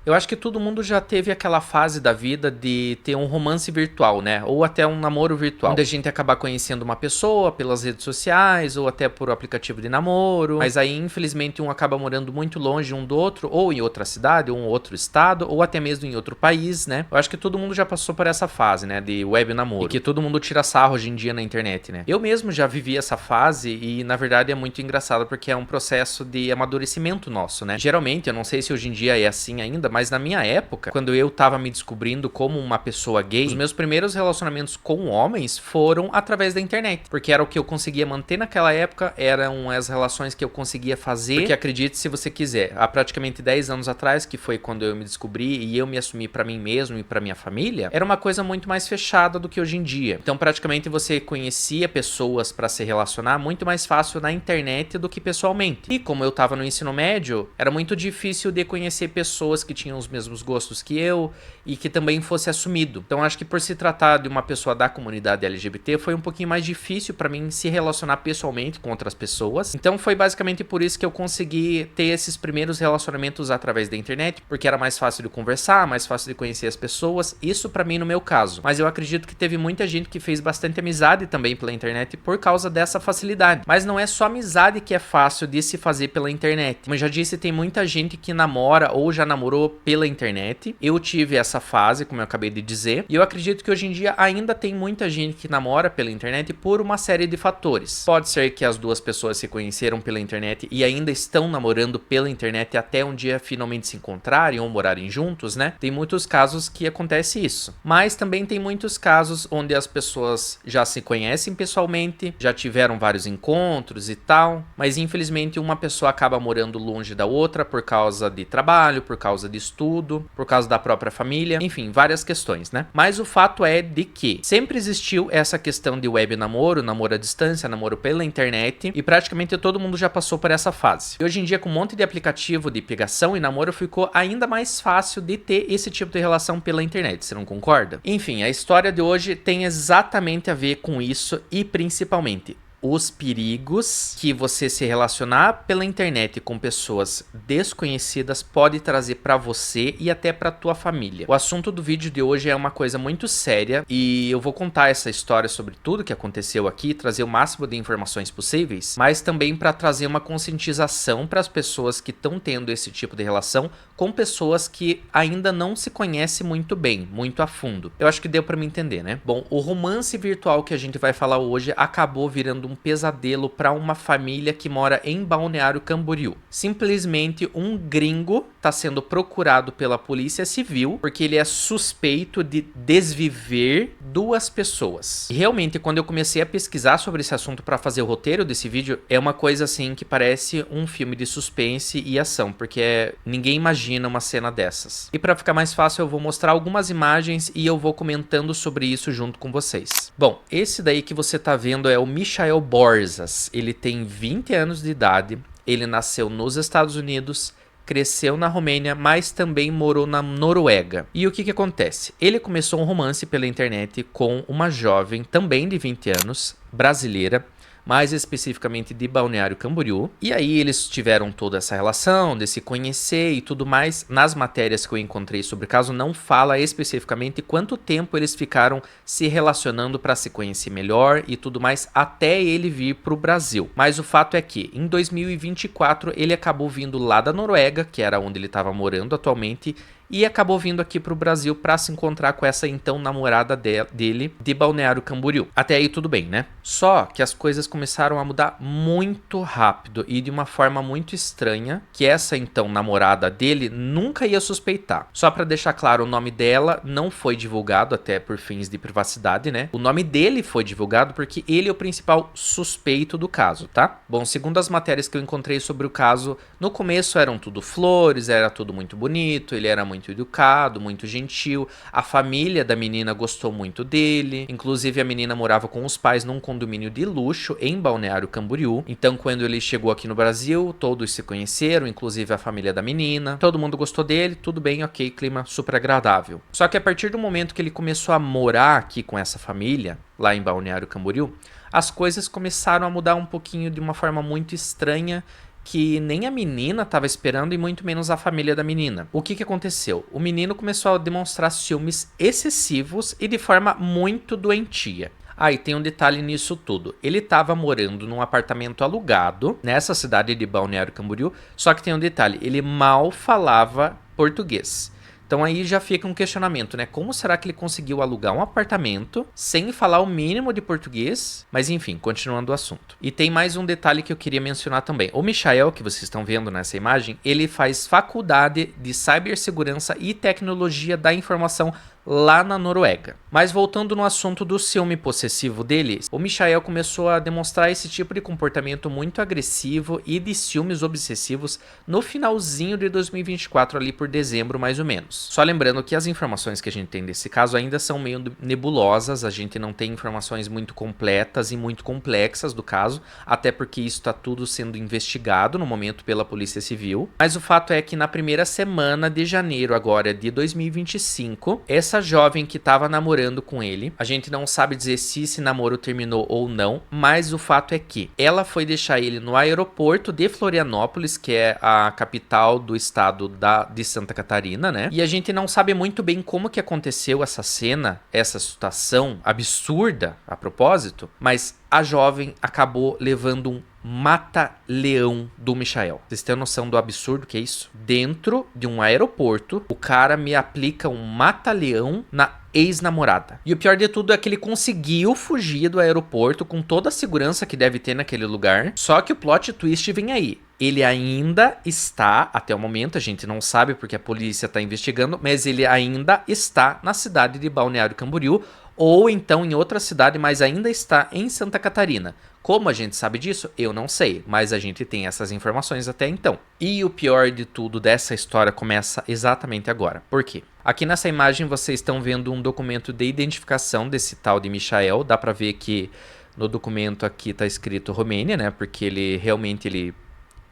Eu acho que todo mundo já teve aquela fase da vida de ter um romance virtual, né? Ou até um namoro virtual, onde a gente acaba conhecendo uma pessoa pelas redes sociais ou até por aplicativo de namoro, mas aí infelizmente um acaba morando muito longe um do outro, ou em outra cidade, ou em outro estado, ou até mesmo em outro país, né? Eu acho que todo mundo já passou por essa fase, né, de web namoro, e que todo mundo tira sarro hoje em dia na internet, né? Eu mesmo já vivi essa fase e na verdade é muito engraçado porque é um processo de amadurecimento nosso, né? Geralmente, eu não sei se hoje em dia é assim ainda, mas na minha época, quando eu tava me descobrindo como uma pessoa gay, os meus primeiros relacionamentos com homens foram através da internet, porque era o que eu conseguia manter naquela época, eram as relações que eu conseguia fazer, porque acredite se você quiser, há praticamente 10 anos atrás, que foi quando eu me descobri e eu me assumi pra mim mesmo e pra minha família, era uma coisa muito mais fechada do que hoje em dia. Então, praticamente você conhecia pessoas pra se relacionar muito mais fácil na internet do que pessoalmente. E como eu tava no ensino médio, era muito difícil de conhecer pessoas que tinham os mesmos gostos que eu e que também fosse assumido. Então, acho que por se tratar de uma pessoa da comunidade LGBT, foi um pouquinho mais difícil pra mim se relacionar pessoalmente com outras pessoas. Então, foi basicamente por isso que eu consegui ter esses primeiros relacionamentos através da internet, porque era mais fácil de conversar, mais fácil de conhecer as pessoas. Isso pra mim no meu caso. Mas eu acredito que teve muita gente que fez bastante amizade também pela internet por causa dessa facilidade. Mas não é só amizade que é fácil de se fazer pela internet. Como eu já disse, tem muita gente que namora ou já namorou pela internet. Eu tive essa fase, como eu acabei de dizer, e eu acredito que hoje em dia ainda tem muita gente que namora pela internet por uma série de fatores. Pode ser que as duas pessoas se conheceram pela internet e ainda estão namorando pela internet até um dia finalmente se encontrarem ou morarem juntos, né? Tem muitos casos que acontece isso. Mas também tem muitos casos onde as pessoas já se conhecem pessoalmente, já tiveram vários encontros e tal, mas infelizmente uma pessoa acaba morando longe da outra por causa de trabalho, por causa de estudo, por causa da própria família, enfim, várias questões, né? Mas o fato é de que sempre existiu essa questão de web namoro, namoro à distância, namoro pela internet, e praticamente todo mundo já passou por essa fase. E hoje em dia, com um monte de aplicativo de pegação e namoro, ficou ainda mais fácil de ter esse tipo de relação pela internet, você não concorda? Enfim, a história de hoje tem exatamente a ver com isso e principalmente os perigos que você se relacionar pela internet com pessoas desconhecidas pode trazer pra você e até pra tua família. O assunto do vídeo de hoje é uma coisa muito séria e eu vou contar essa história sobre tudo que aconteceu aqui, trazer o máximo de informações possíveis, mas também para trazer uma conscientização para as pessoas que estão tendo esse tipo de relação com pessoas que ainda não se conhecem muito bem, muito a fundo. Eu acho que deu pra me entender, né? Bom, o romance virtual que a gente vai falar hoje acabou virando um pesadelo para uma família que mora em Balneário Camboriú. Simplesmente um gringo está sendo procurado pela polícia civil porque ele é suspeito de desviver duas pessoas. E realmente, quando eu comecei a pesquisar sobre esse assunto para fazer o roteiro desse vídeo, é uma coisa assim que parece um filme de suspense e ação, porque ninguém imagina uma cena dessas. E para ficar mais fácil, eu vou mostrar algumas imagens e eu vou comentando sobre isso junto com vocês. Bom, esse daí que você tá vendo é o Michael Borzas. Ele tem 20 anos de idade, ele nasceu nos Estados Unidos, cresceu na Romênia, mas também morou na Noruega. E o que que acontece? Ele começou um romance pela internet com uma jovem, também de 20 anos, brasileira, mais especificamente de Balneário Camboriú. E aí eles tiveram toda essa relação de se conhecer e tudo mais. Nas matérias que eu encontrei sobre o caso, não fala especificamente quanto tempo eles ficaram se relacionando para se conhecer melhor e tudo mais, até ele vir para o Brasil. Mas o fato é que, em 2024, ele acabou vindo lá da Noruega, que era onde ele estava morando atualmente, e acabou vindo aqui pro Brasil para se encontrar com essa então namorada dele de Balneário Camboriú. Até aí tudo bem, né? Só que as coisas começaram a mudar muito rápido e de uma forma muito estranha, que essa então namorada dele nunca ia suspeitar. Só para deixar claro, o nome dela não foi divulgado, até por fins de privacidade, né? O nome dele foi divulgado porque ele é o principal suspeito do caso, tá? Bom, segundo as matérias que eu encontrei sobre o caso, no começo eram tudo flores, era tudo muito bonito, ele era muito educado, muito gentil, a família da menina gostou muito dele, inclusive a menina morava com os pais num condomínio de luxo em Balneário Camboriú. Então quando ele chegou aqui no Brasil, todos se conheceram, inclusive a família da menina, todo mundo gostou dele, tudo bem, ok, clima super agradável. Só que a partir do momento que ele começou a morar aqui com essa família, lá em Balneário Camboriú, as coisas começaram a mudar um pouquinho de uma forma muito estranha, que nem a menina estava esperando e muito menos a família da menina. O que aconteceu? O menino começou a demonstrar ciúmes excessivos e de forma muito doentia. Ah, e tem um detalhe nisso tudo. Ele estava morando num apartamento alugado nessa cidade de Balneário Camboriú, só que tem um detalhe, ele mal falava português. Então aí já fica um questionamento, né? Como será que ele conseguiu alugar um apartamento sem falar o mínimo de português? Mas enfim, continuando o assunto. E tem mais um detalhe que eu queria mencionar também. O Michael, que vocês estão vendo nessa imagem, ele faz faculdade de cibersegurança e tecnologia da informação lá na Noruega. Mas voltando no assunto do ciúme possessivo dele, o Michael começou a demonstrar esse tipo de comportamento muito agressivo e de ciúmes obsessivos no finalzinho de 2024, ali por dezembro mais ou menos. Só lembrando que as informações que a gente tem desse caso ainda são meio nebulosas, a gente não tem informações muito completas e muito complexas do caso, até porque isso está tudo sendo investigado no momento pela Polícia Civil. Mas o fato é que na primeira semana de janeiro agora de 2025, essa jovem que estava namorando com ele, a gente não sabe dizer se esse namoro terminou ou não, mas o fato é que ela foi deixar ele no aeroporto de Florianópolis, que é a capital do estado de Santa Catarina, né? E a gente não sabe muito bem como que aconteceu essa cena, essa situação absurda a propósito, mas a jovem acabou levando um mata-leão do Michael. Vocês têm noção do absurdo que é isso? Dentro de um aeroporto, o cara me aplica um mata-leão na ex-namorada. E o pior de tudo é que ele conseguiu fugir do aeroporto com toda a segurança que deve ter naquele lugar. Só que o plot twist vem aí. Ele ainda está, até o momento, a gente não sabe porque a polícia está investigando, mas ele ainda está na cidade de Balneário Camboriú, ou então em outra cidade, mas ainda está em Santa Catarina. Como a gente sabe disso? Eu não sei, mas a gente tem essas informações até então. E o pior de tudo dessa história começa exatamente agora. Por quê? Aqui nessa imagem vocês estão vendo um documento de identificação desse tal de Michael. Dá pra ver que no documento aqui tá escrito Romênia, né? Porque ele realmente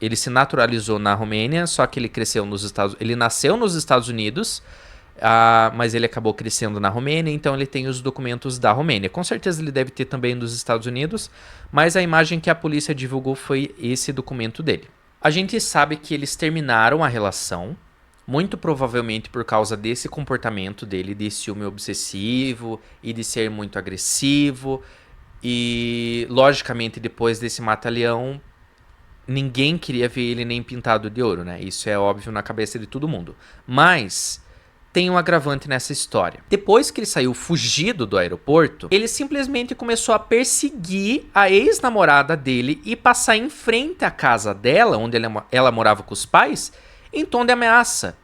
ele se naturalizou na Romênia, só que ele nasceu nos Estados Unidos, mas ele acabou crescendo na Romênia, então ele tem os documentos da Romênia. Com certeza ele deve ter também dos Estados Unidos, mas a imagem que a polícia divulgou foi esse documento dele. A gente sabe que eles terminaram a relação, muito provavelmente por causa desse comportamento dele, de ciúme obsessivo e de ser muito agressivo. E, logicamente, depois desse mata-leão, ninguém queria ver ele nem pintado de ouro, né? Isso é óbvio na cabeça de todo mundo. Mas tem um agravante nessa história. Depois que ele saiu fugido do aeroporto, ele simplesmente começou a perseguir a ex-namorada dele e passar em frente à casa dela, onde ela morava com os pais, em tom de ameaça.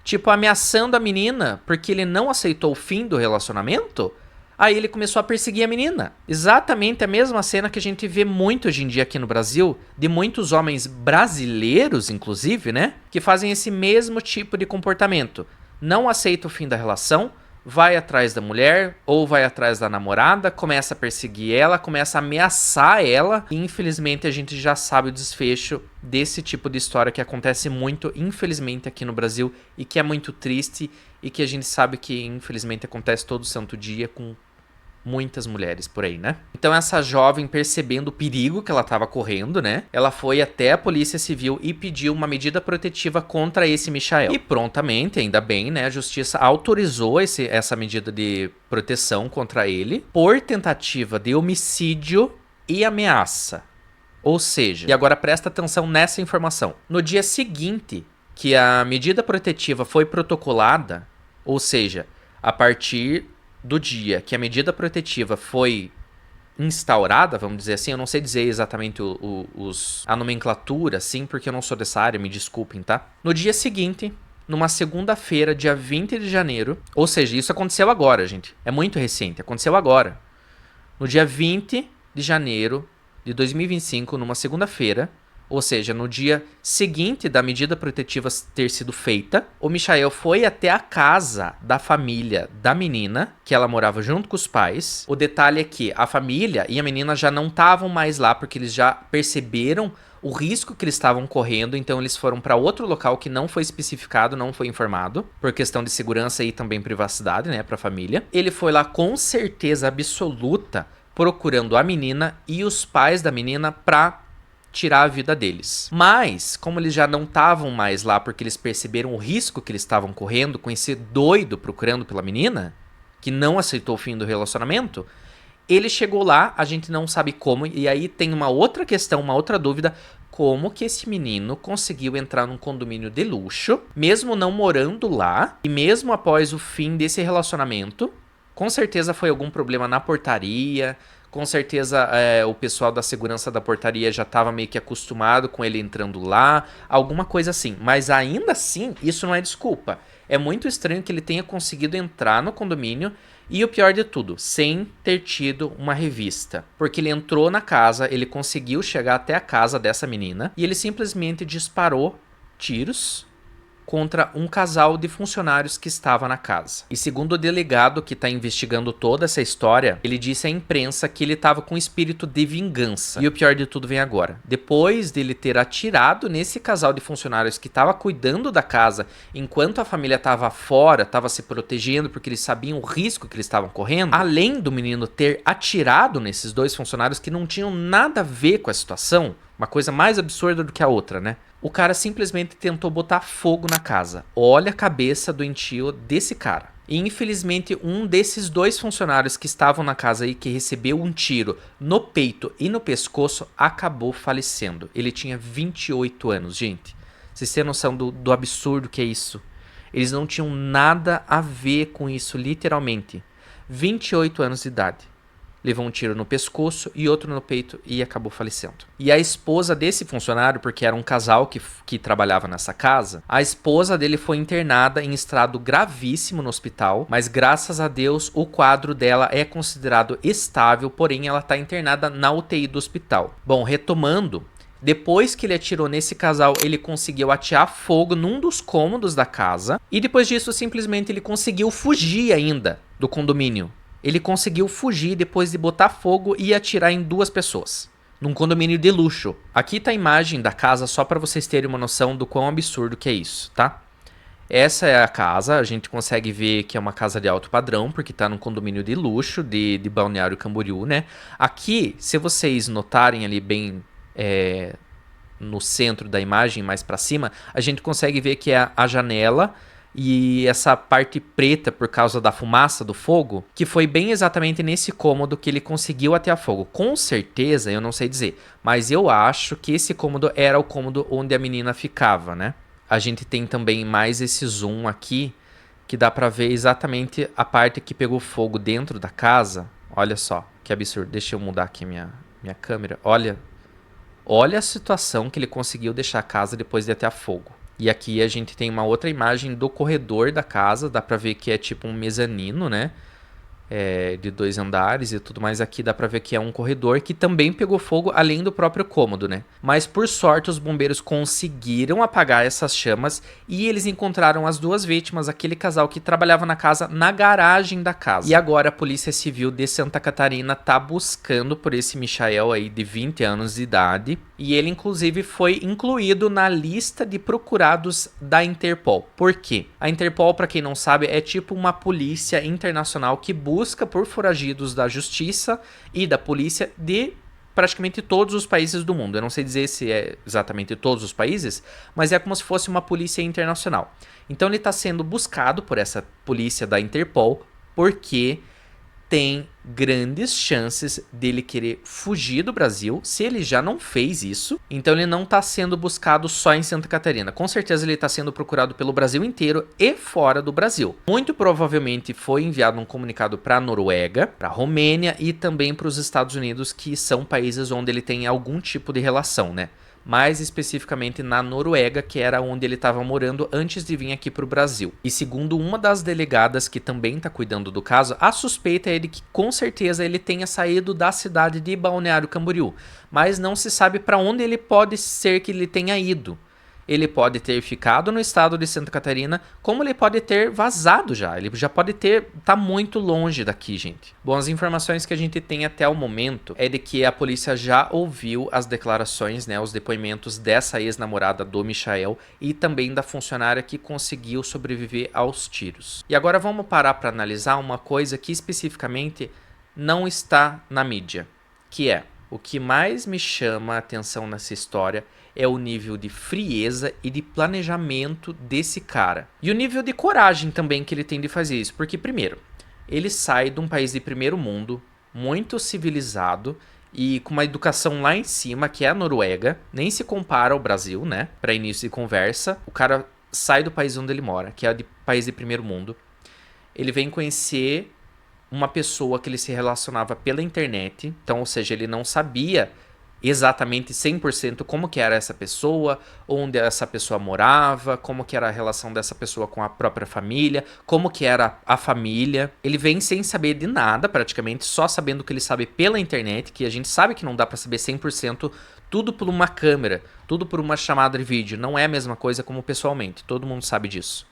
Tipo, ameaçando a menina porque ele não aceitou o fim do relacionamento. Aí ele começou a perseguir a menina. Exatamente a mesma cena que a gente vê muito hoje em dia aqui no Brasil, de muitos homens brasileiros, inclusive, né? Que fazem esse mesmo tipo de comportamento. Não aceita o fim da relação, vai atrás da mulher ou vai atrás da namorada, começa a perseguir ela, começa a ameaçar ela. E infelizmente a gente já sabe o desfecho desse tipo de história que acontece muito, infelizmente, aqui no Brasil e que é muito triste e que a gente sabe que infelizmente acontece todo santo dia com muitas mulheres por aí, né? Então essa jovem, percebendo o perigo que ela estava correndo, né? Ela foi até a Polícia Civil e pediu uma medida protetiva contra esse Michael. E prontamente, ainda bem, né? A justiça autorizou essa medida de proteção contra ele por tentativa de homicídio e ameaça. Ou seja, e agora presta atenção nessa informação. No dia seguinte que a medida protetiva foi protocolada, ou seja, a partir do dia que a medida protetiva foi instaurada, vamos dizer assim, eu não sei dizer exatamente a nomenclatura, assim, porque eu não sou dessa área, me desculpem, tá? No dia seguinte, numa segunda-feira, dia 20 de janeiro, ou seja, isso aconteceu agora, gente, é muito recente, aconteceu agora. No dia 20 de janeiro de 2025, numa segunda-feira, ou seja, no dia seguinte da medida protetiva ter sido feita, o Michael foi até a casa da família da menina, que ela morava junto com os pais. O detalhe é que a família e a menina já não estavam mais lá, porque eles já perceberam o risco que eles estavam correndo, então eles foram para outro local que não foi especificado, não foi informado, por questão de segurança e também privacidade, né, para a família. Ele foi lá com certeza absoluta, procurando a menina e os pais da menina para tirar a vida deles. Mas, como eles já não estavam mais lá porque eles perceberam o risco que eles estavam correndo com esse doido procurando pela menina, que não aceitou o fim do relacionamento, ele chegou lá, a gente não sabe como, e aí tem uma outra questão, uma outra dúvida, como que esse menino conseguiu entrar num condomínio de luxo, mesmo não morando lá, e mesmo após o fim desse relacionamento. Com certeza foi algum problema na portaria, com certeza o pessoal da segurança da portaria já estava meio que acostumado com ele entrando lá, alguma coisa assim. Mas ainda assim, isso não é desculpa. É muito estranho que ele tenha conseguido entrar no condomínio e o pior de tudo, sem ter tido uma revista. Porque ele entrou na casa, ele conseguiu chegar até a casa dessa menina e ele simplesmente disparou tiros contra um casal de funcionários que estava na casa. E segundo o delegado que está investigando toda essa história, ele disse à imprensa que ele estava com espírito de vingança. E o pior de tudo vem agora. Depois dele ter atirado nesse casal de funcionários que estava cuidando da casa, enquanto a família estava fora, estava se protegendo porque eles sabiam o risco que eles estavam correndo, além do menino ter atirado nesses dois funcionários que não tinham nada a ver com a situação, uma coisa mais absurda do que a outra, né? O cara simplesmente tentou botar fogo na casa. Olha a cabeça doentio desse cara. E infelizmente um desses dois funcionários que estavam na casa aí, que recebeu um tiro no peito e no pescoço, acabou falecendo. Ele tinha 28 anos, gente. Vocês têm noção do absurdo que é isso? Eles não tinham nada a ver com isso, literalmente. 28 anos de idade. Levou um tiro no pescoço e outro no peito e acabou falecendo. E a esposa desse funcionário, porque era um casal que trabalhava nessa casa, a esposa dele foi internada em estado gravíssimo no hospital, mas graças a Deus o quadro dela é considerado estável, porém ela está internada na UTI do hospital. Bom, retomando, depois que ele atirou nesse casal, ele conseguiu atear fogo num dos cômodos da casa e depois disso simplesmente ele conseguiu fugir ainda do condomínio. Ele conseguiu fugir depois de botar fogo e atirar em duas pessoas, num condomínio de luxo. Aqui tá a imagem da casa só para vocês terem uma noção do quão absurdo que é isso, tá? Essa é a casa, a gente consegue ver que é uma casa de alto padrão, porque tá num condomínio de luxo, de Balneário Camboriú, né? Aqui, se vocês notarem ali bem no centro da imagem, mais para cima, a gente consegue ver que é a janela e essa parte preta por causa da fumaça do fogo, que foi bem exatamente nesse cômodo que ele conseguiu atear fogo. Com certeza, eu não sei dizer, mas eu acho que esse cômodo era o cômodo onde a menina ficava, né? A gente tem também mais esse zoom aqui, que dá pra ver exatamente a parte que pegou fogo dentro da casa. Olha só, que absurdo. Deixa eu mudar aqui minha câmera. Olha a situação que ele conseguiu deixar a casa depois de atear fogo. E aqui a gente tem uma outra imagem do corredor da casa, dá pra ver que é tipo um mezanino, né? De 2 andares e tudo mais. Aqui dá pra ver que é um corredor que também pegou fogo, além do próprio cômodo, né? Mas por sorte os bombeiros conseguiram apagar essas chamas e eles encontraram as duas vítimas, aquele casal que trabalhava na casa, na garagem da casa. E agora a Polícia Civil de Santa Catarina tá buscando por esse Michael aí de 20 anos de idade. E ele inclusive foi incluído na lista de procurados da Interpol. Por quê? A Interpol, para quem não sabe, é tipo uma polícia internacional que busca por foragidos da justiça e da polícia de praticamente todos os países do mundo. Eu não sei dizer se é exatamente todos os países, mas é como se fosse uma polícia internacional. Então ele está sendo buscado por essa polícia da Interpol porque tem grandes chances dele querer fugir do Brasil, se ele já não fez isso. Então ele não está sendo buscado só em Santa Catarina. Com certeza ele está sendo procurado pelo Brasil inteiro e fora do Brasil. Muito provavelmente foi enviado um comunicado para a Noruega, para a Romênia e também para os Estados Unidos, que são países onde ele tem algum tipo de relação, né? Mais especificamente na Noruega, que era onde ele estava morando antes de vir aqui para o Brasil. E segundo uma das delegadas que também está cuidando do caso, a suspeita é de que com certeza ele tenha saído da cidade de Balneário Camboriú, mas não se sabe para onde ele pode ser que ele tenha ido. Ele pode ter ficado no estado de Santa Catarina, como ele pode ter vazado já. Ele já pode tá muito longe daqui, gente. Bom, as informações que a gente tem até o momento é de que a polícia já ouviu as declarações, né, os depoimentos dessa ex-namorada do Michael e também da funcionária que conseguiu sobreviver aos tiros. E agora vamos parar para analisar uma coisa que especificamente não está na mídia, que é: o que mais me chama a atenção nessa história é o nível de frieza e de planejamento desse cara. E o nível de coragem também que ele tem de fazer isso. Porque, primeiro, ele sai de um país de primeiro mundo, muito civilizado e com uma educação lá em cima, que é a Noruega. Nem se compara ao Brasil, né? Para início de conversa. O cara sai do país onde ele mora, que é de país de primeiro mundo. Ele vem conhecer uma pessoa que ele se relacionava pela internet. Então, ou seja, ele não sabia exatamente 100% como que era essa pessoa, onde essa pessoa morava, como que era a relação dessa pessoa com a própria família, como que era a família. Ele vem sem saber de nada, praticamente, só sabendo o que ele sabe pela internet, que a gente sabe que não dá pra saber 100% tudo por uma câmera, tudo por uma chamada de vídeo. Não é a mesma coisa como pessoalmente, todo mundo sabe disso.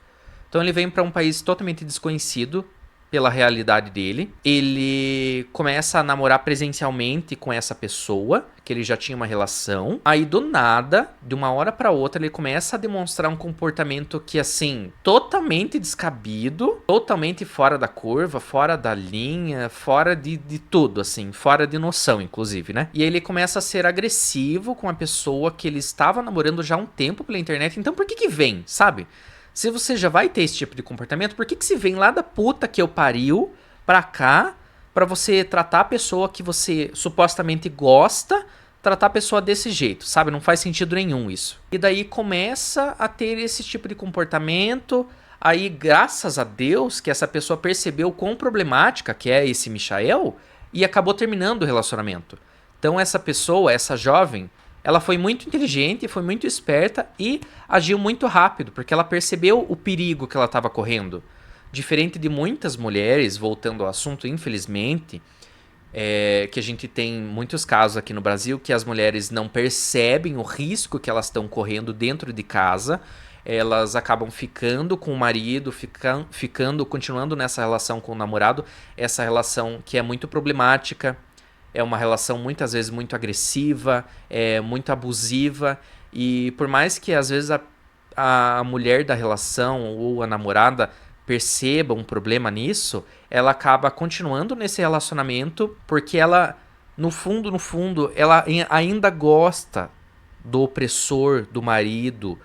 Então ele vem para um país totalmente desconhecido pela realidade dele. Ele começa a namorar presencialmente com essa pessoa, que ele já tinha uma relação. Aí do nada, de uma hora para outra, ele começa a demonstrar um comportamento que, assim, totalmente descabido, totalmente fora da curva, fora da linha, fora de tudo, assim, fora de noção, inclusive, né? E ele começa a ser agressivo com a pessoa que ele estava namorando já há um tempo pela internet. Então por que vem, sabe? Se você já vai ter esse tipo de comportamento, por que se vem lá da puta que eu pariu pra cá pra você tratar a pessoa que você supostamente gosta, tratar a pessoa desse jeito, sabe? Não faz sentido nenhum isso. E daí começa a ter esse tipo de comportamento. Aí, graças a Deus, que essa pessoa percebeu quão problemática que é esse Michael e acabou terminando o relacionamento. Então essa pessoa, essa jovem, ela foi muito inteligente, foi muito esperta e agiu muito rápido, porque ela percebeu o perigo que ela estava correndo. Diferente de muitas mulheres, voltando ao assunto, infelizmente, que a gente tem muitos casos aqui no Brasil que as mulheres não percebem o risco que elas estão correndo dentro de casa. Elas acabam ficando com o marido, continuando nessa relação com o namorado, essa relação que é muito problemática. É uma relação muitas vezes muito agressiva, muito abusiva. E por mais que às vezes a mulher da relação ou a namorada perceba um problema nisso, ela acaba continuando nesse relacionamento porque ela, no fundo, ela ainda gosta do opressor, do marido,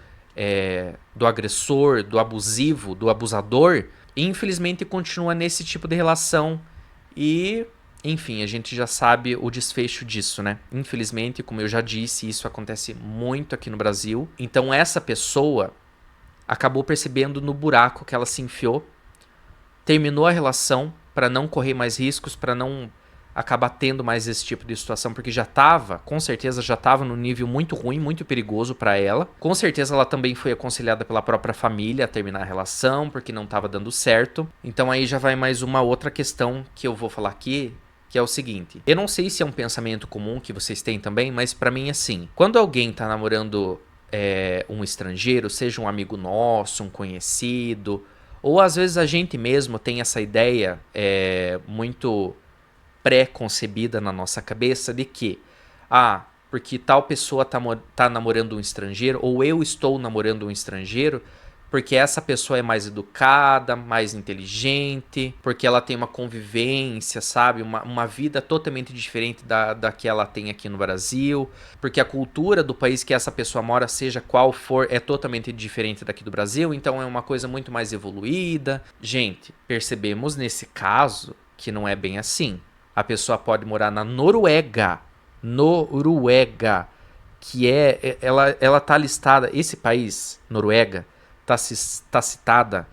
do agressor, do abusivo, do abusador. E infelizmente continua nesse tipo de relação. E enfim, a gente já sabe o desfecho disso, né? Infelizmente, como eu já disse, isso acontece muito aqui no Brasil. Então essa pessoa acabou percebendo no buraco que ela se enfiou, terminou a relação para não correr mais riscos, para não acabar tendo mais esse tipo de situação, porque com certeza já estava no nível muito ruim, muito perigoso para ela. Com certeza ela também foi aconselhada pela própria família a terminar a relação, porque não estava dando certo. Então aí já vai mais uma outra questão que eu vou falar aqui, que é o seguinte. Eu não sei se é um pensamento comum que vocês têm também, mas pra mim é assim. Quando alguém tá namorando um estrangeiro, seja um amigo nosso, um conhecido, ou às vezes a gente mesmo tem essa ideia muito pré-concebida na nossa cabeça de que, porque tal pessoa tá namorando um estrangeiro, ou eu estou namorando um estrangeiro, porque essa pessoa é mais educada, mais inteligente, porque ela tem uma convivência, sabe? Uma vida totalmente diferente da que ela tem aqui no Brasil, porque a cultura do país que essa pessoa mora, seja qual for, é totalmente diferente daqui do Brasil, então é uma coisa muito mais evoluída. Gente, percebemos nesse caso que não é bem assim. A pessoa pode morar na Noruega, que ela tá listada, esse país, Noruega, está citada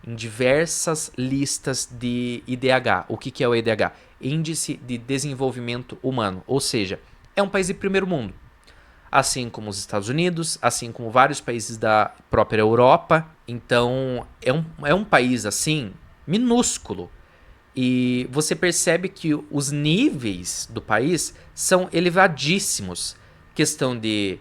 em diversas listas de IDH. O que é o IDH? Índice de Desenvolvimento Humano. Ou seja, é um país de primeiro mundo. Assim como os Estados Unidos, assim como vários países da própria Europa. Então, é um país, assim, minúsculo. E você percebe que os níveis do país são elevadíssimos. Questão de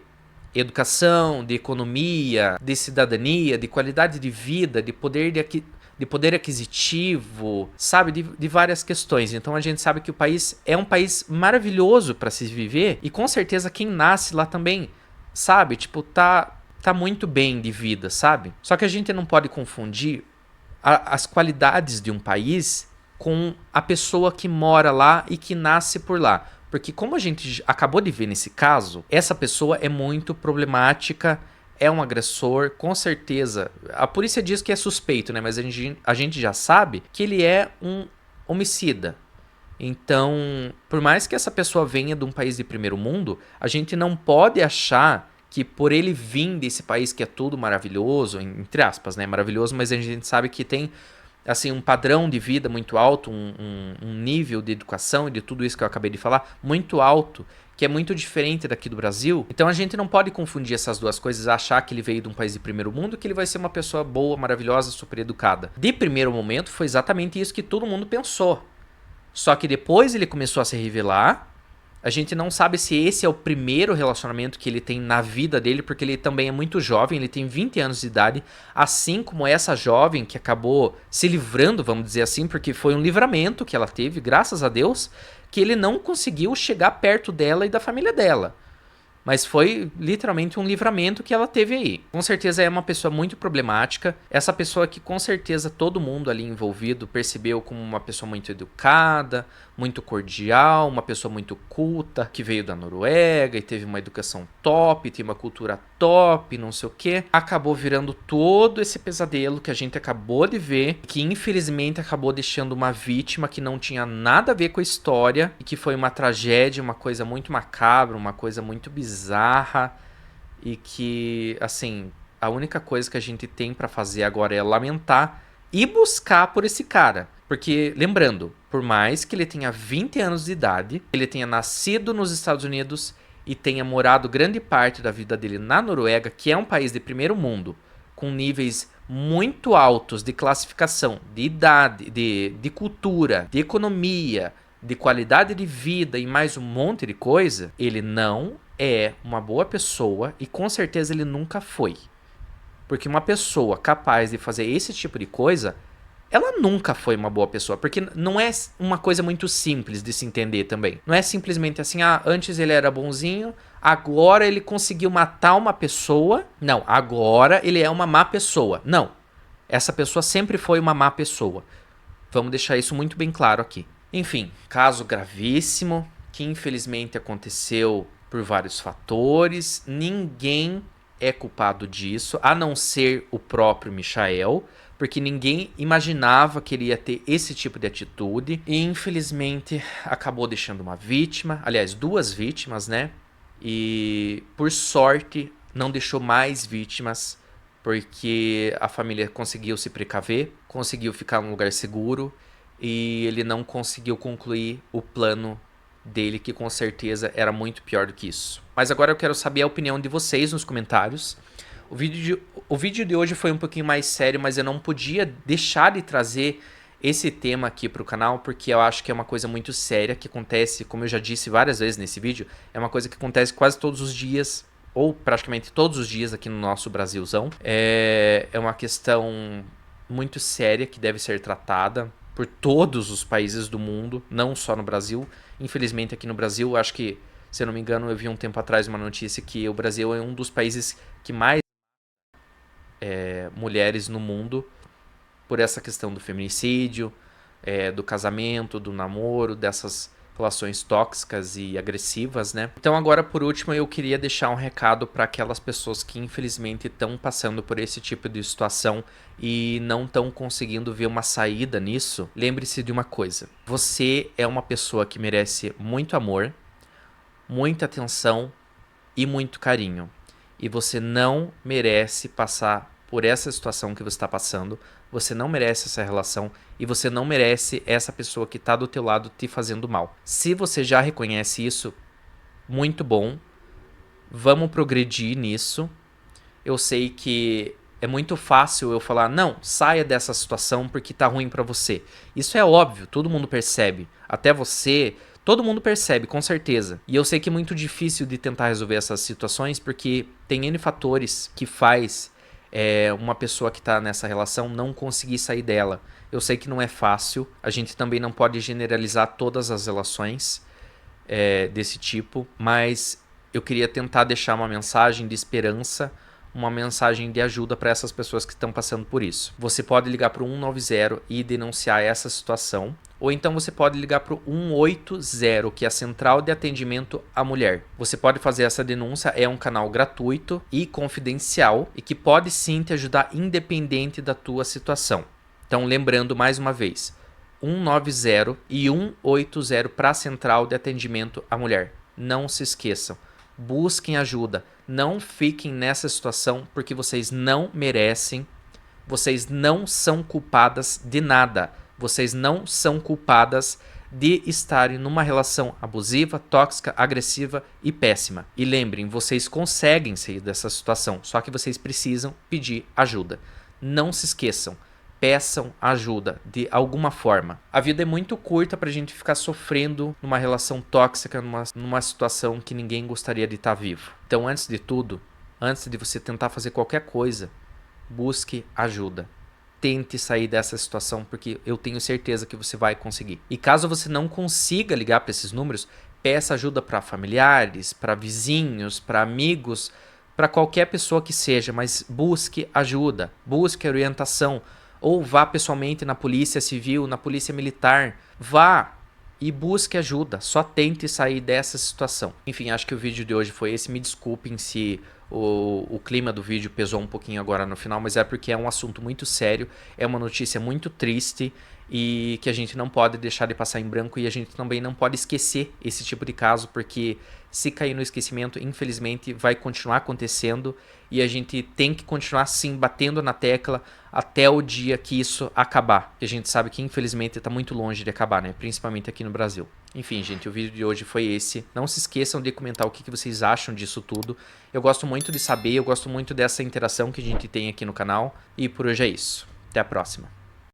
educação, de economia, de cidadania, de qualidade de vida, de poder aquisitivo, sabe? De várias questões. Então a gente sabe que o país é um país maravilhoso para se viver e com certeza quem nasce lá também, sabe? Tipo, tá muito bem de vida, sabe? Só que a gente não pode confundir as qualidades de um país com a pessoa que mora lá e que nasce por lá. Porque como a gente acabou de ver nesse caso, essa pessoa é muito problemática, é um agressor, com certeza. A polícia diz que é suspeito, né? Mas a gente já sabe que ele é um homicida. Então, por mais que essa pessoa venha de um país de primeiro mundo, a gente não pode achar que por ele vir desse país que é tudo maravilhoso, entre aspas, né? Maravilhoso, mas a gente sabe que tem assim um padrão de vida muito alto, um nível de educação e de tudo isso que eu acabei de falar muito alto, que é muito diferente daqui do Brasil. Então a gente não pode confundir essas duas coisas, achar que ele veio de um país de primeiro mundo, que ele vai ser uma pessoa boa, maravilhosa, super educada. De primeiro momento foi exatamente isso que todo mundo pensou. Só que depois ele começou a se revelar. A gente não sabe se esse é o primeiro relacionamento que ele tem na vida dele, porque ele também é muito jovem, ele tem 20 anos de idade, assim como essa jovem que acabou se livrando, vamos dizer assim, porque foi um livramento que ela teve, graças a Deus, que ele não conseguiu chegar perto dela e da família dela. Mas foi literalmente um livramento que ela teve aí. Com certeza é uma pessoa muito problemática. Essa pessoa que com certeza todo mundo ali envolvido percebeu como uma pessoa muito educada, muito cordial, uma pessoa muito culta, que veio da Noruega e teve uma educação top, tem uma cultura top, não sei o que. Acabou virando todo esse pesadelo que a gente acabou de ver, que infelizmente acabou deixando uma vítima que não tinha nada a ver com a história e que foi uma tragédia, uma coisa muito macabra, uma coisa muito bizarra e que, assim, a única coisa que a gente tem pra fazer agora é lamentar e buscar por esse cara. Porque, lembrando, por mais que ele tenha 20 anos de idade, ele tenha nascido nos Estados Unidos e tenha morado grande parte da vida dele na Noruega, que é um país de primeiro mundo, com níveis muito altos de classificação, de idade, de cultura, de economia, de qualidade de vida e mais um monte de coisa, ele não é uma boa pessoa e com certeza ele nunca foi. Porque uma pessoa capaz de fazer esse tipo de coisa, ela nunca foi uma boa pessoa. Porque não é uma coisa muito simples de se entender também. Não é simplesmente assim, antes ele era bonzinho, agora ele conseguiu matar uma pessoa. Não, agora ele é uma má pessoa. Não, essa pessoa sempre foi uma má pessoa. Vamos deixar isso muito bem claro aqui. Enfim, caso gravíssimo, que infelizmente aconteceu por vários fatores. Ninguém é culpado disso, a não ser o próprio Michael, porque ninguém imaginava que ele ia ter esse tipo de atitude. E infelizmente acabou deixando uma vítima, aliás, 2 vítimas, né? E por sorte não deixou mais vítimas, porque a família conseguiu se precaver, conseguiu ficar num lugar seguro e ele não conseguiu concluir o plano dele, que com certeza era muito pior do que isso. Mas agora eu quero saber a opinião de vocês nos comentários. O vídeo de hoje foi um pouquinho mais sério, mas eu não podia deixar de trazer esse tema aqui para o canal, porque eu acho que é uma coisa muito séria, que acontece, como eu já disse várias vezes nesse vídeo, é uma coisa que acontece quase todos os dias, ou praticamente todos os dias aqui no nosso Brasilzão. É uma questão muito séria que deve ser tratada por todos os países do mundo, não só no Brasil. Infelizmente aqui no Brasil, acho que, se eu não me engano, eu vi um tempo atrás uma notícia que o Brasil é um dos países que mais mulheres no mundo, por essa questão do feminicídio, do casamento, do namoro, dessas relações tóxicas e agressivas, né? Então agora, por último, eu queria deixar um recado para aquelas pessoas que infelizmente estão passando por esse tipo de situação e não estão conseguindo ver uma saída nisso. Lembre-se de uma coisa: você é uma pessoa que merece muito amor, muita atenção e muito carinho. E você não merece passar por essa situação que você está passando. Você não merece essa relação e você não merece essa pessoa que está do teu lado te fazendo mal. Se você já reconhece isso, muito bom. Vamos progredir nisso. Eu sei que é muito fácil eu falar, não, saia dessa situação porque tá ruim pra você. Isso é óbvio, todo mundo percebe. Até você, todo mundo percebe, com certeza. E eu sei que é muito difícil de tentar resolver essas situações porque tem N fatores que faz uma pessoa que tá nessa relação não conseguir sair dela. Eu sei que não é fácil, a gente também não pode generalizar todas as relações desse tipo, mas eu queria tentar deixar uma mensagem de esperança, uma mensagem de ajuda para essas pessoas que estão passando por isso. Você pode ligar para o 190 e denunciar essa situação Ou então você pode ligar para o 180, que é a Central de Atendimento à Mulher. Você pode fazer essa denúncia, é um canal gratuito e confidencial e que pode sim te ajudar independente da tua situação. Então lembrando mais uma vez, 190 e 180 para a Central de Atendimento à Mulher. Não se esqueçam, busquem ajuda, não fiquem nessa situação porque vocês não merecem, vocês não são culpadas de nada. Vocês não são culpadas de estarem numa relação abusiva, tóxica, agressiva e péssima. E lembrem, vocês conseguem sair dessa situação, só que vocês precisam pedir ajuda. Não se esqueçam, peçam ajuda de alguma forma. A vida é muito curta pra gente ficar sofrendo numa relação tóxica, numa situação que ninguém gostaria de estar vivo. Então, antes de tudo, antes de você tentar fazer qualquer coisa, busque ajuda. Tente sair dessa situação, porque eu tenho certeza que você vai conseguir. E caso você não consiga ligar para esses números, peça ajuda para familiares, para vizinhos, para amigos, para qualquer pessoa que seja, mas busque ajuda, busque orientação, ou vá pessoalmente na polícia civil, na polícia militar, vá e busque ajuda, só tente sair dessa situação. Enfim, acho que o vídeo de hoje foi esse, me desculpem se o clima do vídeo pesou um pouquinho agora no final, mas é porque é um assunto muito sério, é uma notícia muito triste e que a gente não pode deixar de passar em branco e a gente também não pode esquecer esse tipo de caso, porque se cair no esquecimento, infelizmente vai continuar acontecendo e a gente tem que continuar sim batendo na tecla até o dia que isso acabar. E a gente sabe que infelizmente está muito longe de acabar, né? Principalmente aqui no Brasil. Enfim, gente, o vídeo de hoje foi esse. Não se esqueçam de comentar o que vocês acham disso tudo. Eu gosto muito de saber, eu gosto muito dessa interação que a gente tem aqui no canal. E por hoje é isso. Até a próxima.